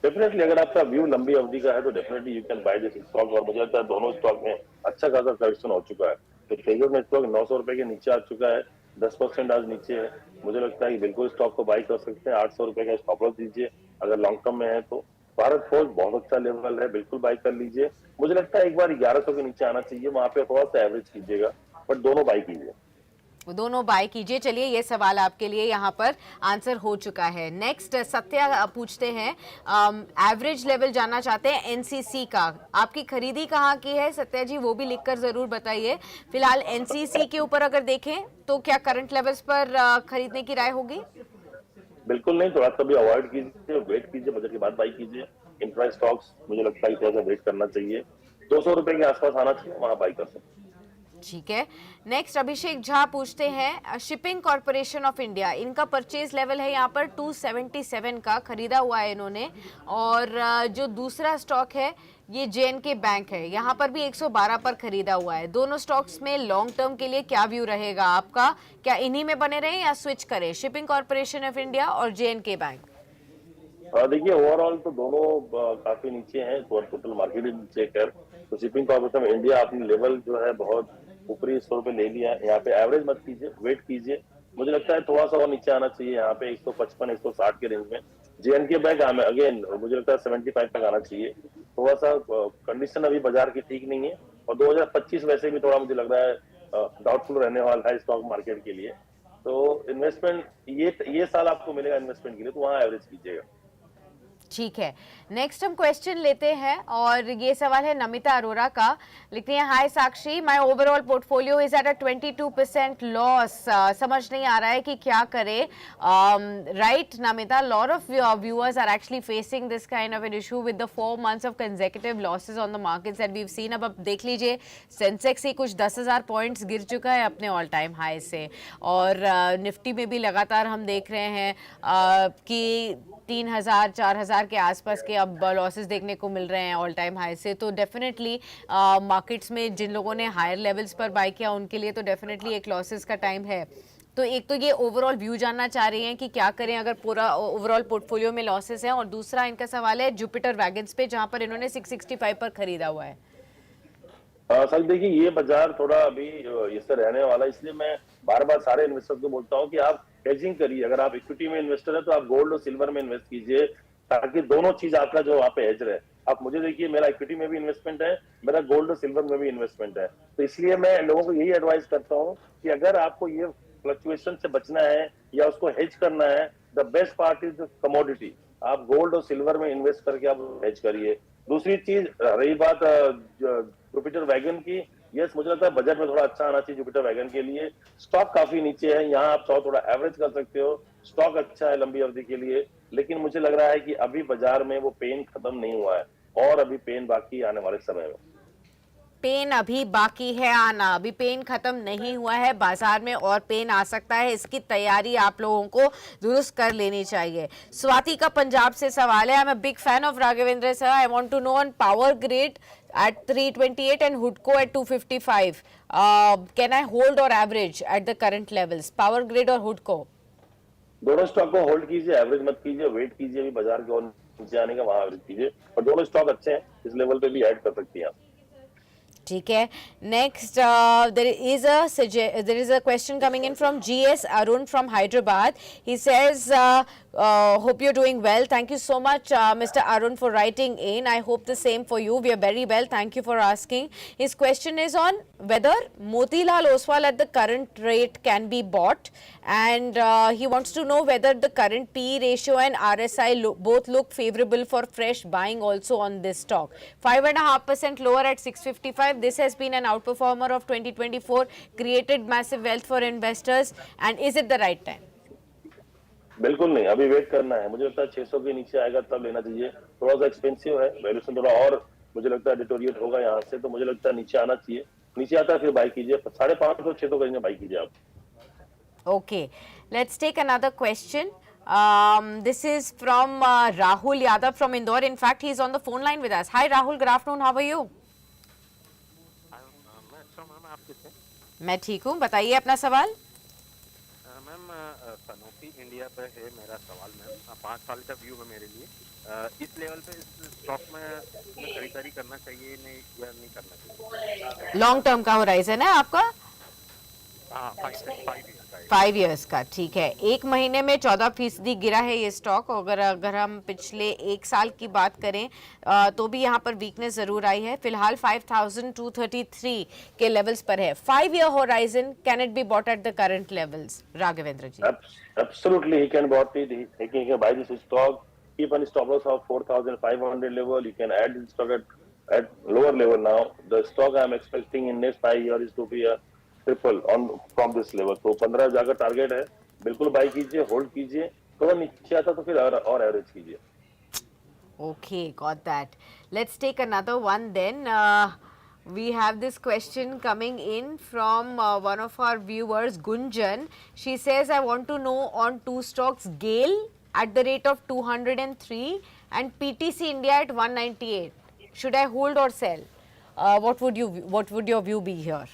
डेफिनेटली अगर आपका व्यू लंबी अवधि का है तो definitely you can by this stock, और मुझे लगता है दोनों स्टॉक में अच्छा खासा करेक्शन हो चुका है। तो तेजस नेटवर्क 900 रुपए के नीचे आ चुका है, 10% आज नीचे है। मुझे लगता है कि बिल्कुल स्टॉक को बाई कर सकते हैं। 800 रुपए का स्टॉप लॉस दीजिए अगर लॉन्ग टर्म में है तो। भारत फोर्ज बहुत अच्छा लेवल है, बिल्कुल बाई कर लीजिए। मुझे लगता है एक बार 1100 के नीचे आना चाहिए, वहां पे थोड़ा सा एवरेज कीजिएगा, बट दोनों बाई कीजिए। दोनों बाय कीजिए। चलिए ये सवाल आपके लिए यहाँ पर आंसर हो चुका है। नेक्स्ट सत्या पूछते हैं, एवरेज लेवल जानना चाहते हैं एनसीसी का, आपकी खरीदी कहाँ की है सत्या जी, वो भी लिखकर जरूर बताइए। फिलहाल एनसीसी के ऊपर अगर देखें तो क्या करंट लेवल्स पर खरीदने की राय होगी? बिल्कुल नहीं, थोड़ा सा भी अवॉइड कीजिए, वेट कीजिए, बजट के बाद बाई कीजिए। इंफ्रा स्टॉक्स मुझे लगता है थोड़ा सा वेट करना चाहिए, 200 रुपए के आसपास आना चाहिए, वहां बाई कर सकते हैं। ठीक है। नेक्स्ट अभिषेक झा पूछते हैं, शिपिंग कॉर्पोरेशन ऑफ इंडिया, इनका परचेज लेवल है यहाँ पर 277 का, खरीदा हुआ है इन्होंने। और जो दूसरा स्टॉक है ये जेएनके बैंक है, यहाँ पर भी 112 पर खरीदा हुआ है। दोनों स्टॉक्स में लॉन्ग टर्म के लिए क्या व्यू रहेगा आपका, क्या इन्हीं में बने रहें या स्विच करें, शिपिंग कॉर्पोरेशन ऑफ इंडिया और जेएनके बैंक? देखिए ओवरऑल तो दोनों काफी नीचे हैं, टोटल मार्केट नीचे कर। तो शिपिंग कॉर्पोरेशन ऑफ इंडिया अपनी लेवल जो है बहुत ऊपरी 100 रुपए ले लिया है, यहाँ पे एवरेज मत कीजिए, वेट कीजिए। मुझे लगता है थोड़ा सा और नीचे आना चाहिए, यहाँ पे 155 160 के रेंज में। जेएनके बैंक अगेन मुझे लगता है 75 तक आना चाहिए। थोड़ा सा कंडीशन अभी बाजार की ठीक नहीं है, और 2025 वैसे भी थोड़ा मुझे लग रहा है डाउटफुल रहने वाला है स्टॉक मार्केट के लिए। तो इन्वेस्टमेंट ये साल आपको मिलेगा इन्वेस्टमेंट के लिए, तो वहां एवरेज कीजिएगा। ठीक है, नेक्स्ट हम क्वेश्चन लेते हैं और ये सवाल है नमिता अरोरा का। लिखती हैं, hi Sakshi, my overall portfolio is at a 22% loss. समझ नहीं आ रहा है कि क्या करें। Right Namita, lot of viewers are actually facing this kind of an issue with the 4 months of consecutive losses on the markets that we have seen. अब देख लीजिए, सेंसेक्स ही कुछ 10,000 पॉइंट्स गिर चुका है अपने ऑल टाइम हाई से, और निफ्टी में भी लगातार हम देख रहे हैं कि 3,000 4,000 के आसपास के अब लॉसेस देखने को मिल रहे हैं ऑल टाइम हाई से। तो डेफिनेटली मार्केट्स में जिन लोगों ने हायर लेवल्स पर बाय किया उनके लिए तो डेफिनेटली एक लॉसेस का टाइम है। तो एक तो ये ओवरऑल व्यू जानना चाह रही हैं कि क्या करें अगर पूरा ओवरऑल पोर्टफोलियो में लॉसेस हैं, और दूसरा इनका सवाल है जुपिटर वैगन्स पे, जहां पर इन्होंने 665 पर खरीदा हुआ है। सर देखिए, ये बाजार थोड़ा अभी इससे रहने वाला है, इसलिए मैं बार बार सारे इन्वेस्टर्स को बोलता हूँ कि आप हेजिंग करिए। अगर आप इक्विटी में इन्वेस्टर है तो आप गोल्ड और सिल्वर में इन्वेस्ट कीजिए, ताकि दोनों चीज आपका जो वहाँ पे हेज रहे। आप मुझे देखिए, मेरा इक्विटी में भी इन्वेस्टमेंट है, मेरा गोल्ड और सिल्वर में भी इन्वेस्टमेंट है। तो इसलिए मैं लोगों को यही एडवाइस करता हूँ कि अगर आपको ये फ्लक्चुएशन से बचना है या उसको हेज करना है, the best part is commodity. आप गोल्ड और सिल्वर में इन्वेस्ट करके आप हेज करिए। दूसरी चीज रही बात जुपिटर वैगन की, यस मुझे लगता है बजट में थोड़ा अच्छा आना चाहिए जुपिटर वैगन के लिए। स्टॉक काफी नीचे है, यहाँ आप चाहो थोड़ा एवरेज कर सकते हो। स्टॉक अच्छा है लंबी अवधि के लिए, लेकिन मुझे लग रहा है कि अभी बाजार में वो पेन खत्म नहीं हुआ है, और अभी पेन बाकी आने वाले समय में। पेन अभी बाकी है आना, अभी पेन खत्म नहीं हुआ है बाजार में, और पेन आ सकता है। इसकी तैयारी आप लोगों को दुरुस्त कर लेनी चाहिए। स्वाति का पंजाब से सवाल है, I am a big fan of Raghavendra sir, I want to know on power grid at 328 and Hudco at 255. Can I hold or average at the current levels? Power Grid or Hudco? दोनों stock को hold कीजिए, average मत कीजिए, wait कीजिए अभी बाजार के और नीचे आने का, वहां एवरेज कीजिए। और दोनों स्टॉक अच्छे हैं, इस लेवल पे भी ऐड कर सकती हैं आप। ठीक है, next there is a question coming in from GS Arun from Hyderabad. He says, hope you're doing well. Thank you so much, Mr. Arun, for writing in. I hope the same for you. We are very well. Thank you for asking. His question is on whether Motilal Oswal at the current rate can be bought, and he wants to know whether the current PE ratio and RSI both look favorable for fresh buying also on this stock. 5.5% lower at 655. This has been an outperformer of 2024, created massive wealth for investors, and is it the right time? बिल्कुल नहीं, अभी wait करना है। मुझे लगता है 600 के नीचे आएगा तब लेना चाहिए। थोड़ा सा एक्सपेंसिव है, वैल्यूएशन थोड़ा और मुझे लगता है डिटोरिएट होगा यहाँ से, तो मुझे लगता है नीचे आना चाहिए। नीचे आता है फिर बाई कीजिए, 550 600 करेंगे बाई कीजिए आप। Okay, let's take another question. This is from Rahul Yadav from Indore. In fact, he's on the phone line with us. Hi Rahul, good afternoon. How are you? मैं अच्छा हूँ मैम, आप किससे? मैं ठीक हूँ, बताइए अपना सवाल। मैम सनोफी इंडिया पे है मेरा सवाल मैम। 5 साल का व्यू है मेरे लिए। इस लेवल पे इस स्टॉक में खरीदारी करना चाहिए नहीं या नहीं करना चाहिए? लॉन्ग टर्म का होराइजन है आपका? हाँ, 5 years का है। 5 years का, ठीक है। एक महीने में 14% गिरा है ये स्टॉक। अगर हम पिछले एक साल की बात करें तो भी यहाँ पर वीकनेस जरूर आई है। फिलहाल 5233 के लेवल्स पर है। 5 year horizon, can it be bought at the current levels? Raghavendra ji. Absolutely, he can bought it. He can buy this stock. Keep on stop loss of 4,500 level. You can add this stock at lower level now. The stock I am expecting in next 5 years is to be a triple on from this level. तो 15 जाकर target है, बिल्कुल by कीजिए, hold कीजिए। थोड़ा नीचे आता तो फिर और एवरेज कीजिए। Okay, got that. Let's take another one then. We have this question coming in from one of our viewers, Gunjan. She says, I want to know on two stocks, GAIL at the rate of 203 and PTC India at 198. Should I hold or sell? What would your view be here?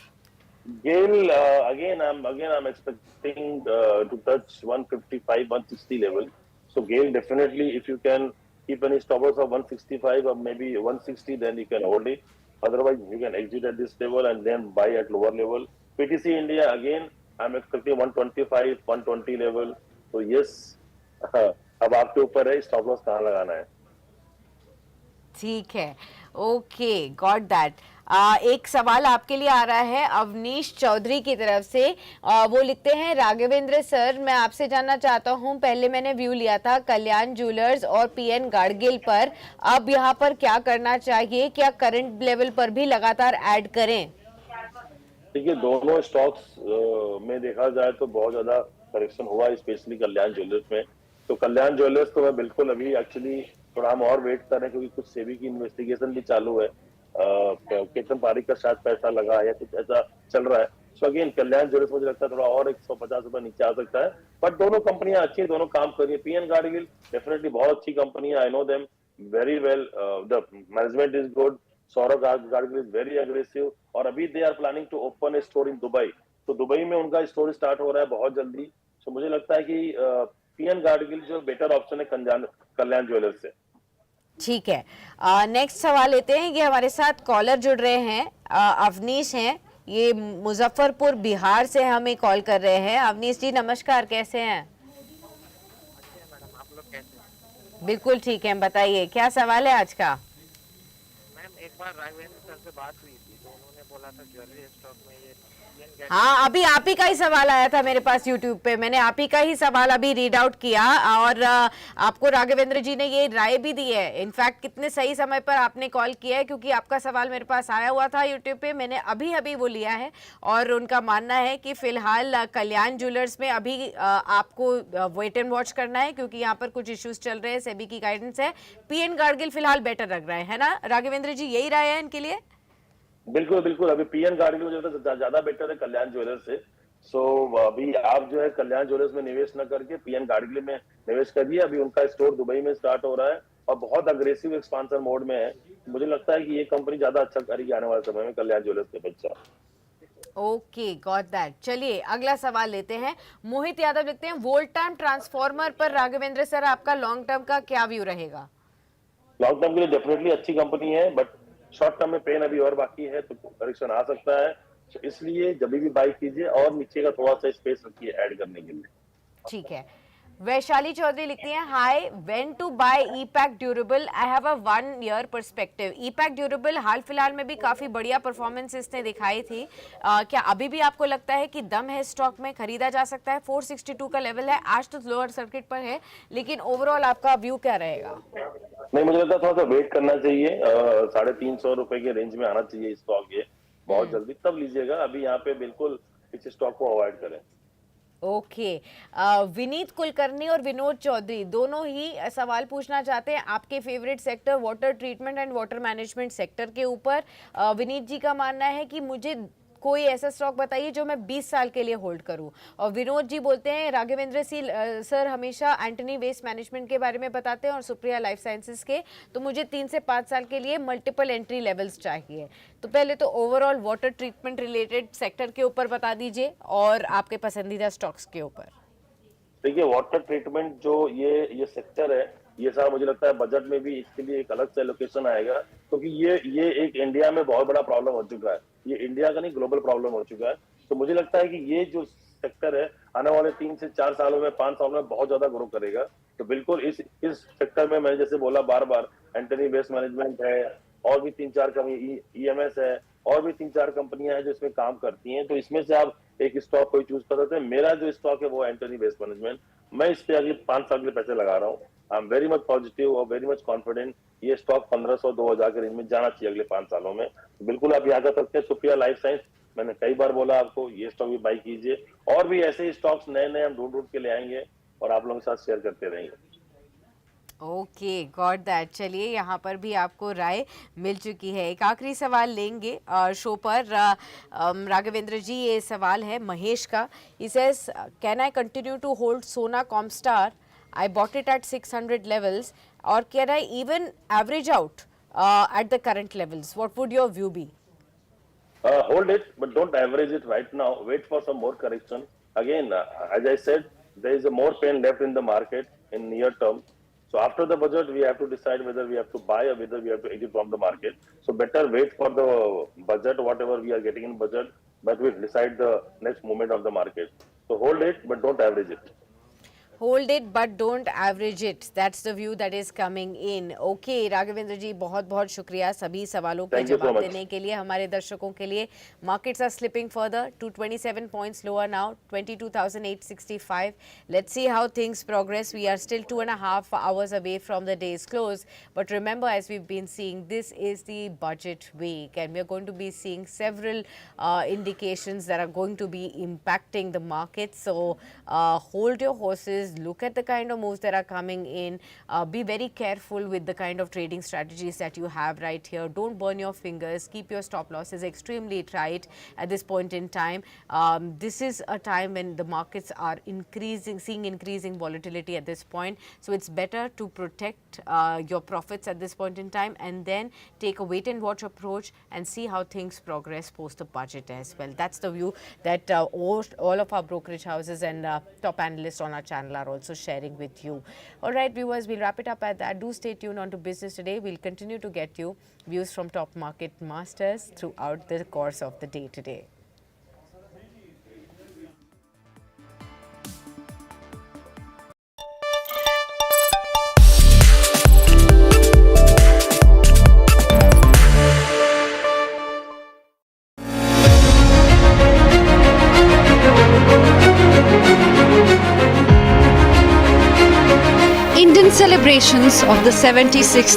GAIL, again I'm expecting to touch 155, 160 level. So GAIL definitely, if you can keep any stop loss of 165 or maybe 160, then you can hold it. Otherwise, you can exit at this level and then buy at lower level. PTC India, again, I'm expecting 125, 120 level. So yes, अब आपके ऊपर है stop loss कहाँ लगाना है। ठीक है, okay, got that. एक सवाल आपके लिए आ रहा है अवनीश चौधरी की तरफ से। वो लिखते हैं, राघवेंद्र सर मैं आपसे जानना चाहता हूं, पहले मैंने व्यू लिया था कल्याण ज्वेलर्स और पीएन गाडगिल पर, अब यहां पर क्या करना चाहिए, क्या करंट लेवल पर भी लगातार ऐड करें? देखिए दोनों स्टॉक्स में देखा जाए तो बहुत ज्यादा करेक्शन हुआ, स्पेशली कल्याण ज्वेलर्स में। तो कल्याण ज्वेलर्स तो मैं बिल्कुल अभी एक्चुअली थोड़ा हम और वेट कर रहे हैं, क्योंकि कुछ सेबी की इन्वेस्टिगेशन भी चालू है। केतन पारिक का शायद पैसा लगा है या कुछ ऐसा चल रहा है। सो अगेन कल्याण ज्वेलर्स मुझे लगता है थोड़ा और 150 रुपए नीचे आ सकता है, बट दोनों कंपनियां अच्छी है, दोनों काम कर रही है। पीएन गाडगिल डेफिनेटली बहुत अच्छी कंपनी है, I know them very well, the management is good, Saurabh Gadgil is very aggressive, और अभी they are planning to open a store in Dubai. तो दुबई में उनका स्टोर स्टार्ट हो रहा है बहुत जल्दी। तो मुझे लगता है कि पीएन गाडगिल जो बेटर ऑप्शन है कल्याण ज्वेलर्स से। ठीक है, नेक्स्ट सवाल लेते हैं। ये हमारे साथ कॉलर जुड़ रहे हैं, अवनीश हैं, ये मुजफ्फरपुर बिहार से हमें कॉल कर रहे हैं। अवनीश जी नमस्कार, कैसे हैं? अच्छे हैं मैडम, आप लोग कैसे हैं? बिल्कुल ठीक है, बताइए क्या सवाल है आज का? मैम एक बार राघवेंद्र सर से बात हुई थी तो उन्होंने बोला था ज्वेलरी स्टॉक में ये इंडियन हाँ, अभी आप ही का ही सवाल आया था मेरे पास यूट्यूब पे, मैंने आप ही का ही सवाल अभी रीड आउट किया, और आपको राघवेंद्र जी ने ये राय भी दी है। इनफैक्ट कितने सही समय पर आपने कॉल किया है, क्योंकि आपका सवाल मेरे पास आया हुआ था यूट्यूब पे, मैंने अभी अभी वो लिया है। और उनका मानना है कि फिलहाल कल्याण ज्वेलर्स में अभी आपको वेट एंड वॉच करना है, क्योंकि यहाँ पर कुछ इश्यूज चल रहे हैं, सेबी की गाइडेंस है। पीएन गाडगिल फिलहाल बेटर लग रहा है ना राघवेंद्र जी, यही राय है इनके लिए? बिल्कुल बिल्कुल, अभी पीएन गाडगिल मुझे लगता है ज्यादा बेटर है कल्याण ज्वेलर्स से। सो अभी आप जो है कल्याण ज्वेलर्स में निवेश न करके पीएन गाडगिल में निवेश करिए। अभी उनका स्टोर दुबई में स्टार्ट हो रहा है और बहुत अग्रेसिव एक्सपांशन मोड में है। मुझे लगता है कि ये कंपनी ज्यादा अच्छा करेगी आने वाले समय में कल्याण ज्वेलर्स के बच्चा। Okay, got that. चलिए अगला सवाल लेते हैं। मोहित यादव लिखते हैं, वोल्ट टाइम ट्रांसफॉर्मर पर राघवेंद्र सर आपका लॉन्ग टर्म का क्या व्यू रहेगा? लॉन्ग टर्म के लिए डेफिनेटली अच्छी कंपनी है, बट शॉर्ट टर्म में पेन अभी और बाकी है, तो करेक्शन आ सकता है। तो इसलिए जब भी बाई कीजिए और नीचे का थोड़ा सा स्पेस रखिए ऐड करने के लिए। ठीक है। वैशाली चौधरी लिखती हैं, hi, when to buy Epack Durable, I have a 1 year perspective. Epack Durable हाल फिलहाल में भी काफी बढ़िया परफॉर्मेंस इसने दिखाई थी, क्या अभी भी आपको लगता है कि दम है स्टॉक में, खरीदा जा सकता है? 462 का लेवल है, आज तो लोअर सर्किट पर है, लेकिन ओवरऑल आपका व्यू क्या रहेगा? नहीं, मुझे लगता है थोड़ा सा वेट करना चाहिए, 350 रुपए के रेंज में आना चाहिए स्टॉक, ये बहुत जल्दी तब लीजिएगा। अभी यहाँ पे बिल्कुल इस स्टॉक को अवॉइड करें। ओके, विनीत कुलकर्णी और विनोद चौधरी दोनों ही सवाल पूछना चाहते हैं आपके favourite sector water treatment and water management sector के ऊपर। विनीत जी का मानना है कि मुझे कोई ऐसा स्टॉक बताइए जो मैं 20 साल के लिए होल्ड करूं, और विनोद जी बोलते हैं राघवेंद्र सर हमेशा एंटनी वेस्ट मैनेजमेंट के बारे में बताते हैं और सुप्रिया लाइफ साइंसेज के, तो मुझे 3 से 5 साल के लिए मल्टीपल एंट्री लेवल्स चाहिए। तो पहले तो overall water treatment related sector के ऊपर बता दीजिए और आपके पसंदीदा स्टॉक्स के ऊपर। देखिए वाटर ट्रीटमेंट जो ये सेक्टर है, ये सारा मुझे लगता है बजट में भी इसके लिए एक अलग से एलोकेशन आएगा, क्योंकि ये एक इंडिया में बहुत बड़ा प्रॉब्लम हो चुका है। ये इंडिया का नहीं, ग्लोबल प्रॉब्लम हो चुका है। तो मुझे लगता है कि ये जो सेक्टर है आने वाले 3 से 4 सालों में, 5 सालों में बहुत ज्यादा ग्रो करेगा। तो बिल्कुल इस सेक्टर में मैंने जैसे बोला बार बार, एंटनी वेस्ट मैनेजमेंट है, और भी 3-4 कंपनी, ईएमएस है, और भी 3-4 कंपनियां हैं जो इसमें काम करती हैं। तो इसमें से आप एक स्टॉक कोई चूज कर सकते हैं। मेरा जो स्टॉक है वो एंटनी वेस्ट मैनेजमेंट, मैं इस पे अगले 5 साल के लिए पैसे लगा रहा हूँ। I am very much positive और वेरी मच कॉन्फिडेंट, ये स्टॉक 1500-2000 के रेंज में जाना चाहिए अगले 5 सालों में। बिल्कुल आप यहाँ कर सकते हैं। सुप्रिया लाइफ साइंस, मैंने कई बार बोला आपको, ये स्टॉक भी बाई कीजिए, और भी ऐसे स्टॉक्स नए नए हम ढूंढ के ले आएंगे और आप लोगों के साथ शेयर करते रहेंगे। Okay, got that. चलिए यहाँ पर भी आपको राय मिल चुकी है। एक आखिरी सवाल लेंगे शो पर। राघवेंद्र जी, ये सवाल है महेश का। He says, can I continue to hold Sona Comstar? I bought it at 600 levels, और can I even average out at the current levels? What would your view be? Hold it, but don't average it right now. Wait for some more correction. Again, as I said, there is a more pain left in the market in near term. So after the budget, we have to decide whether we have to buy or whether we have to exit from the market. So better wait for the budget, whatever we are getting in budget, but we'll decide the next movement of the market. So hold it, but don't average it. Hold it but don't average it. That's the view that is coming in. Okay, Raghavendra ji बहुत बहुत शुक्रिया सभी सवालों के Thank you so जवाब much. देने के लिए हमारे दर्शकों के लिए. Markets are slipping further to 27 points lower now, 22,865. Let's see how things progress. We are still 2.5 hours away from the day's close. But remember, as we've been seeing, this is the budget week and we're going to be seeing several indications that are going to be impacting the market. So hold your horses. Look at the kind of moves that are coming in. Be very careful with the kind of trading strategies that you have right here. Don't burn your fingers. Keep your stop losses extremely tight at this point in time. This is a time when the markets are seeing increasing volatility at this point. So it's better to protect your profits at this point in time and then take a wait and watch approach and see how things progress post the budget as well. That's the view that all of our brokerage houses and top analysts on our channel are also sharing with you. All right, viewers, we'll wrap it up at that. Do stay tuned on to Business Today. We'll continue to get you views from top market masters throughout the course of the day today. Indian celebrations of the 76th